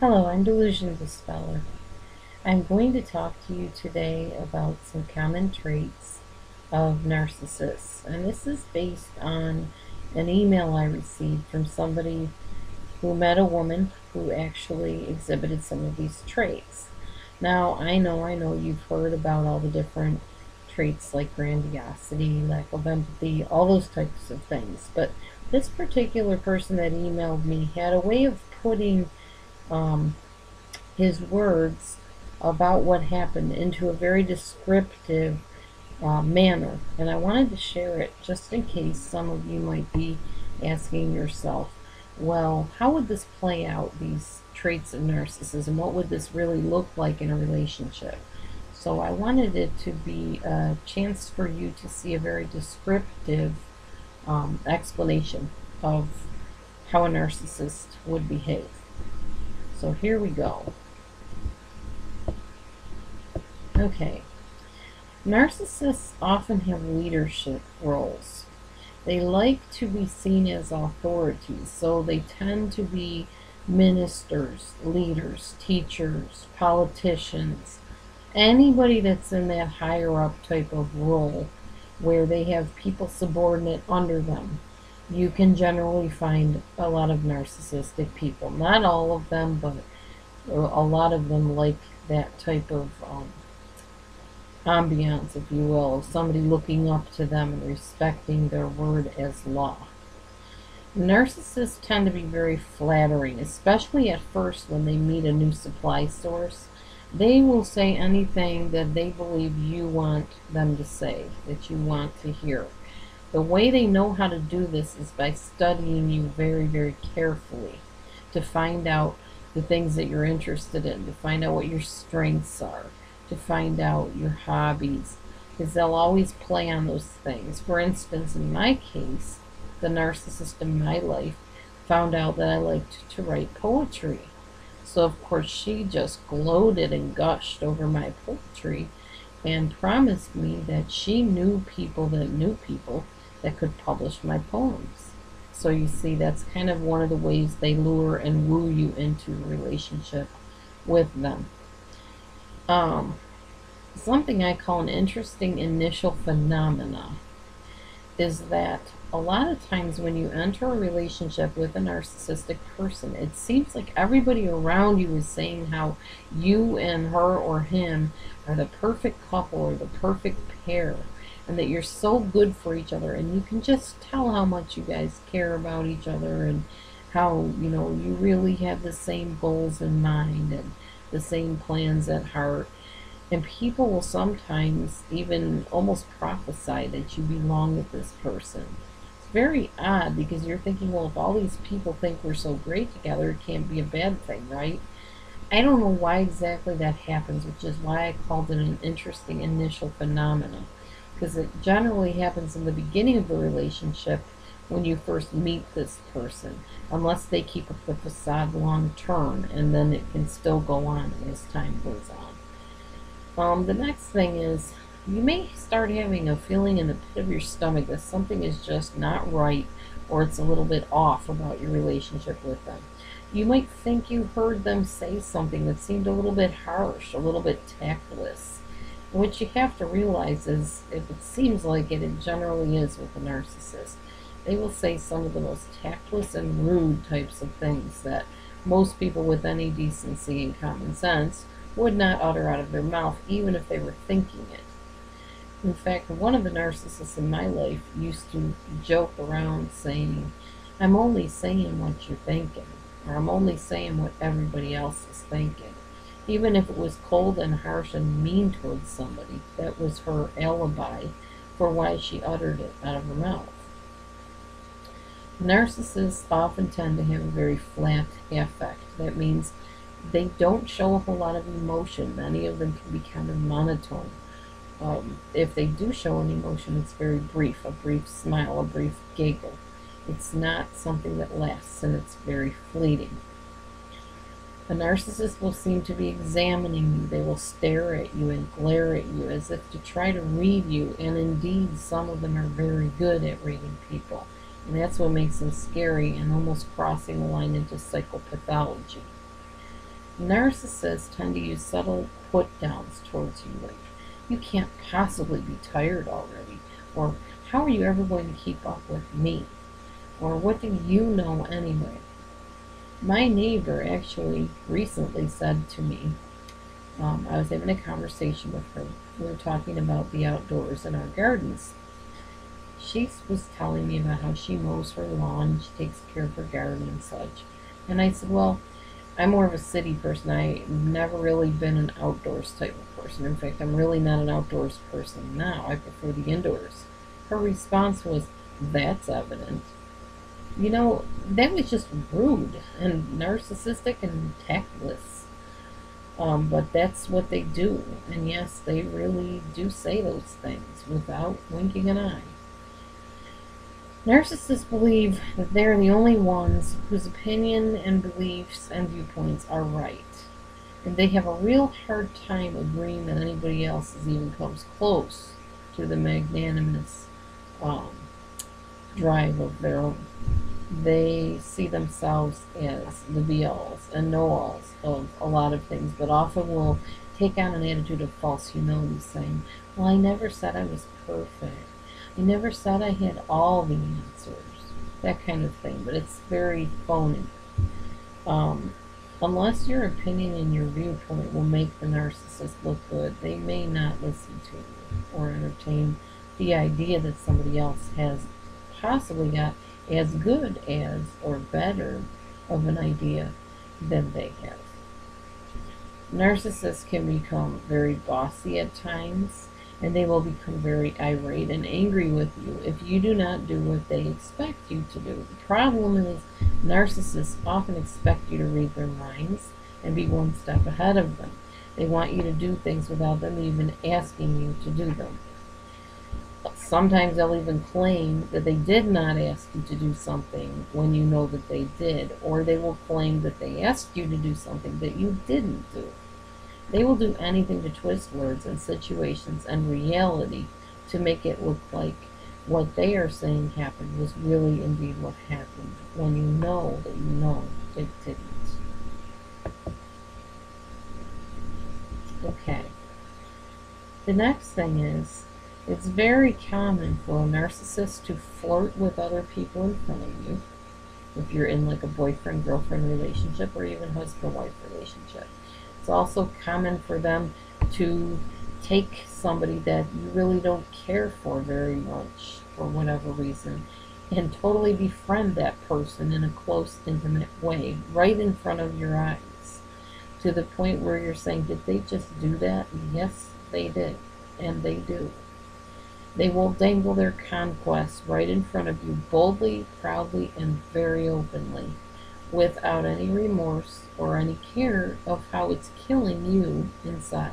Hello, I'm Delusion Dispeller. I'm going to talk to you today about some common traits of narcissists. And this is based on an email I received from somebody who met a woman who actually exhibited some of these traits. Now, I know you've heard about all the different traits like grandiosity, lack of empathy, all those types of things. But this particular person that emailed me had a way of putting um, his words about what happened into a very descriptive manner. And I wanted to share it just in case some of you might be asking yourself, well, how would this play out, these traits of narcissism? What would this really look like in a relationship? So I wanted it to be a chance for you to see a very descriptive explanation of how a narcissist would behave. So here we go. Okay. Narcissists often have leadership roles. They like to be seen as authorities, so they tend to be ministers, leaders, teachers, politicians, anybody that's in that higher up type of role where they have people subordinate under them. You can generally find a lot of narcissistic people. Not all of them, but a lot of them like that type of ambiance, if you will, of somebody looking up to them and respecting their word as law. Narcissists tend to be very flattering, especially at first when they meet a new supply source. They will say anything that they believe you want them to say, that you want to hear. The way they know how to do this is by studying you very, very carefully to find out the things that you're interested in, to find out what your strengths are, to find out your hobbies, because they'll always play on those things. For instance, in my case, the narcissist in my life found out that I liked to write poetry. So, of course, she just gloated and gushed over my poetry and promised me that she knew people that could publish my poems. So you see, that's kind of one of the ways they lure and woo you into a relationship with them. Something I call an interesting initial phenomena is that a lot of times when you enter a relationship with a narcissistic person, it seems like everybody around you is saying how you and her or him are the perfect couple or the perfect pair, and that you're so good for each other, and you can just tell how much you guys care about each other, and how, you really have the same goals in mind and the same plans at heart. And people will sometimes even almost prophesy that you belong with this person. It's very odd because you're thinking, well, if all these people think we're so great together, it can't be a bad thing, right? I don't know why exactly that happens, which is why I called it an interesting initial phenomenon. Because it generally happens in the beginning of the relationship when you first meet this person, unless they keep up the facade long term, and then it can still go on as time goes on. The next thing is you may start having a feeling in the pit of your stomach that something is just not right, or it's a little bit off about your relationship with them. You might think you heard them say something that seemed a little bit harsh, a little bit tactless. And what you have to realize is, if it seems like it generally is with a narcissist. They will say some of the most tactless and rude types of things that most people with any decency and common sense would not utter out of their mouth, even if they were thinking it. In fact, one of the narcissists in my life used to joke around saying, I'm only saying what you're thinking, or I'm only saying what everybody else is thinking. Even if it was cold and harsh and mean towards somebody, that was her alibi for why she uttered it out of her mouth. Narcissists often tend to have a very flat affect. That means they don't show a whole lot of emotion. Many of them can be kind of monotone. If they do show an emotion, it's very brief, a brief smile, a brief giggle. It's not something that lasts, and it's very fleeting. A narcissist will seem to be examining you. They will stare at you and glare at you as if to try to read you, and indeed some of them are very good at reading people. And that's what makes them scary and almost crossing the line into psychopathology. Narcissists tend to use subtle put downs towards you, like, you can't possibly be tired already, or how are you ever going to keep up with me, or what do you know anyway? My neighbor actually recently said to me, I was having a conversation with her. We were talking about the outdoors and our gardens. She was telling me about how she mows her lawn, she takes care of her garden and such. And I said, well, I'm more of a city person. I've never really been an outdoors type of person. In fact, I'm really not an outdoors person now. I prefer the indoors. Her response was, that's evident. You know, that was just rude and narcissistic and tactless. But that's what they do. And yes, they really do say those things without winking an eye. Narcissists believe that they're the only ones whose opinion and beliefs and viewpoints are right. And they have a real hard time agreeing that anybody else's even comes close to the magnanimous um, drive of their own. They see themselves as the be-alls and know-alls of a lot of things, but often will take on an attitude of false humility, saying, well, I never said I was perfect. I never said I had all the answers. That kind of thing, but it's very phony. Um, Unless your opinion and your viewpoint will make the narcissist look good, they may not listen to you or entertain the idea that somebody else has possibly got as good as or better of an idea than they have. Narcissists can become very bossy at times, and they will become very irate and angry with you if you do not do what they expect you to do. The problem is, narcissists often expect you to read their minds and be one step ahead of them. They want you to do things without them even asking you to do them. Sometimes they'll even claim that they did not ask you to do something when you know that they did, or they will claim that they asked you to do something that you didn't do. They will do anything to twist words and situations and reality to make it look like what they are saying happened was really indeed what happened, when you know that you know it didn't. Okay. The next thing is, it's very common for a narcissist to flirt with other people in front of you, if you're in like a boyfriend-girlfriend relationship or even husband-wife relationship. It's also common for them to take somebody that you really don't care for very much for whatever reason and totally befriend that person in a close, intimate way right in front of your eyes, to the point where you're saying, did they just do that? Yes, they did, and they do. They will dangle their conquests right in front of you, boldly, proudly, and very openly, without any remorse or any care of how it's killing you inside.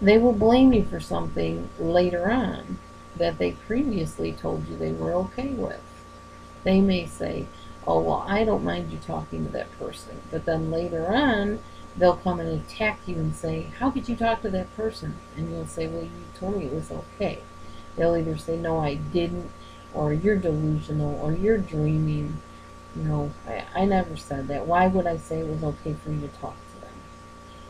They will blame you for something later on that they previously told you they were okay with. They may say, oh, well, I don't mind you talking to that person. But then later on, they'll come and attack you and say, how could you talk to that person? And you'll say, well, you told me it was okay. They'll either say, no, I didn't, or you're delusional, or you're dreaming. You know, I never said that. Why would I say it was okay for you to talk to them?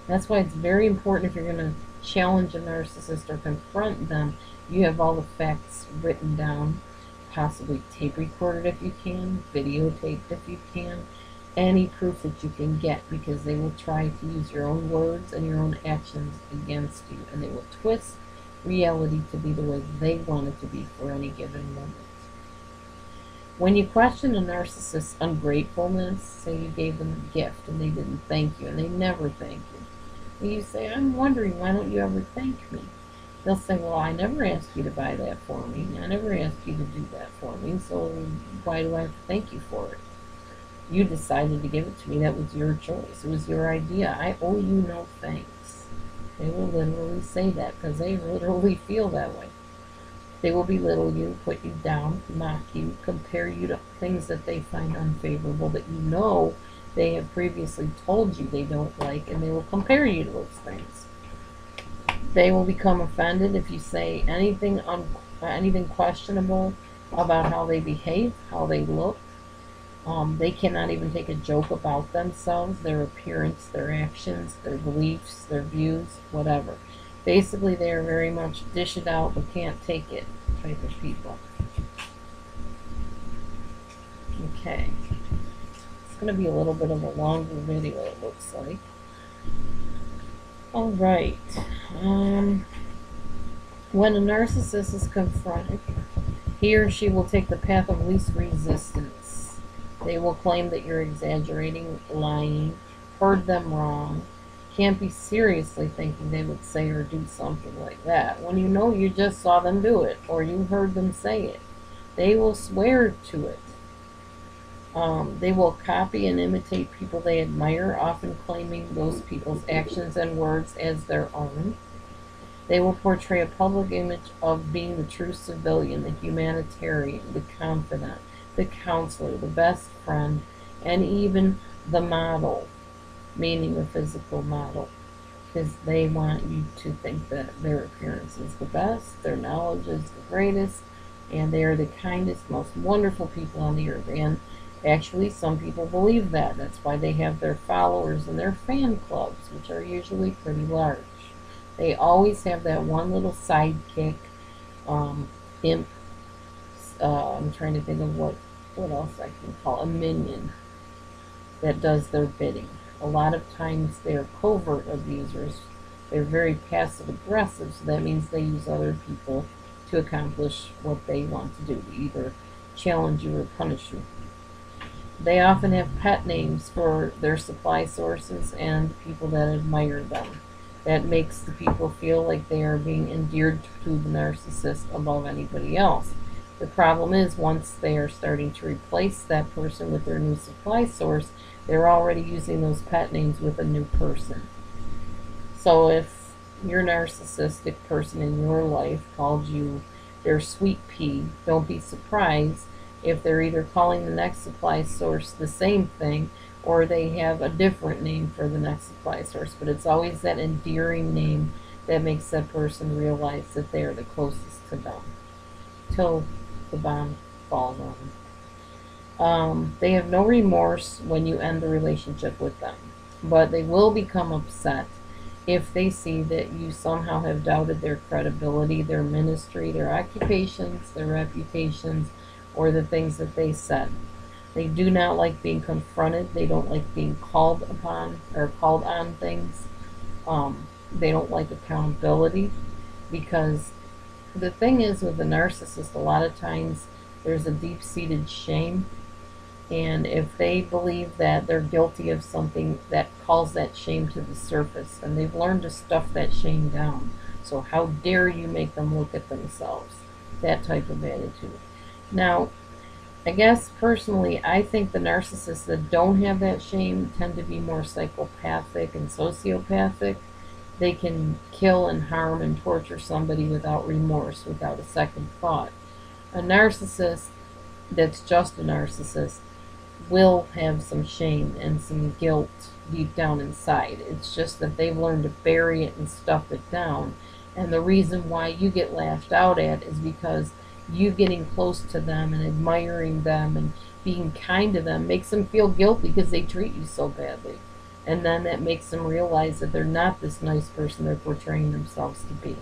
That's why it's very important, if you're going to challenge a narcissist or confront them, you have all the facts written down, possibly tape recorded if you can, videotaped if you can, any proof that you can get, because they will try to use your own words and your own actions against you, and they will twist reality to be the way they want it to be for any given moment. When you question a narcissist's ungratefulness, say you gave them a gift and they didn't thank you, and they never thank you, and you say, I'm wondering, why don't you ever thank me? They'll say, well, I never asked you to buy that for me. I never asked you to do that for me, so why do I have to thank you for it? You decided to give it to me. That was your choice. It was your idea. I owe you no thanks. They will literally say that because they literally feel that way. They will belittle you, put you down, mock you, compare you to things that they find unfavorable that you know they have previously told you they don't like, and they will compare you to those things. They will become offended if you say anything questionable about how they behave, how they look, They cannot even take a joke about themselves, their appearance, their actions, their beliefs, their views, whatever. Basically, they are very much dish it out but can't take it type of people. Okay. It's going to be a little bit of a longer video, it looks like. Alright. When a narcissist is confronted, he or she will take the path of least resistance. They will claim that you're exaggerating, lying, heard them wrong, can't be seriously thinking they would say or do something like that, when you know you just saw them do it or you heard them say it. They will swear to it. They will copy and imitate people they admire, often claiming those people's actions and words as their own. They will portray a public image of being the true civilian, the humanitarian, the confidant, the counselor, the best friend, and even the model, meaning a physical model, because they want you to think that their appearance is the best, their knowledge is the greatest, and they are the kindest, most wonderful people on the earth. And actually, some people believe that. That's why they have their followers and their fan clubs, which are usually pretty large. They always have that one little sidekick, imp. I'm trying to think of what else I can call a minion that does their bidding. A lot of times they're covert abusers. They're very passive aggressive, so that means they use other people to accomplish what they want to do, to either challenge you or punish you. They often have pet names for their supply sources and people that admire them. That makes the people feel like they are being endeared to the narcissist above anybody else. The problem is, once they are starting to replace that person with their new supply source, they're already using those pet names with a new person. So if your narcissistic person in your life called you their sweet pea, don't be surprised if they're either calling the next supply source the same thing, or they have a different name for the next supply source. But it's always that endearing name that makes that person realize that they are the closest to them, till the bomb falls on them. They have no remorse when you end the relationship with them, but they will become upset if they see that you somehow have doubted their credibility, their ministry, their occupations, their reputations, or the things that they said. They do not like being confronted. They don't like being called upon or called on things. They don't like accountability, because the thing is with the narcissist, a lot of times there's a deep-seated shame, and if they believe that they're guilty of something, that calls that shame to the surface, and they've learned to stuff that shame down. So how dare you make them look at themselves? That type of attitude. Now, I guess personally, I think the narcissists that don't have that shame tend to be more psychopathic and sociopathic. They can kill and harm and torture somebody without remorse, without a second thought. A narcissist that's just a narcissist will have some shame and some guilt deep down inside. It's just that they've learned to bury it and stuff it down. And the reason why you get lashed out at is because you getting close to them and admiring them and being kind to them makes them feel guilty because they treat you so badly. And then that makes them realize that they're not this nice person they're portraying themselves to be.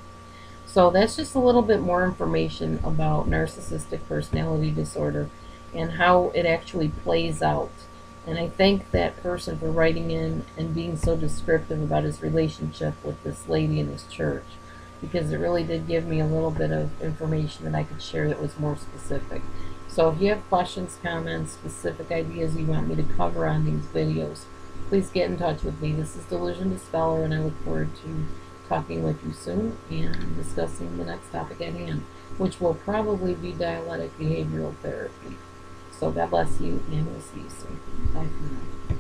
So that's just a little bit more information about narcissistic personality disorder and how it actually plays out. And I thank that person for writing in and being so descriptive about his relationship with this lady in his church, because it really did give me a little bit of information that I could share that was more specific. So if you have questions, comments, specific ideas you want me to cover on these videos, please get in touch with me. This is Delusion Dispeller, and I look forward to talking with you soon and discussing the next topic at hand, which will probably be dialectic behavioral therapy. So God bless you, and we'll see you soon. Bye for now.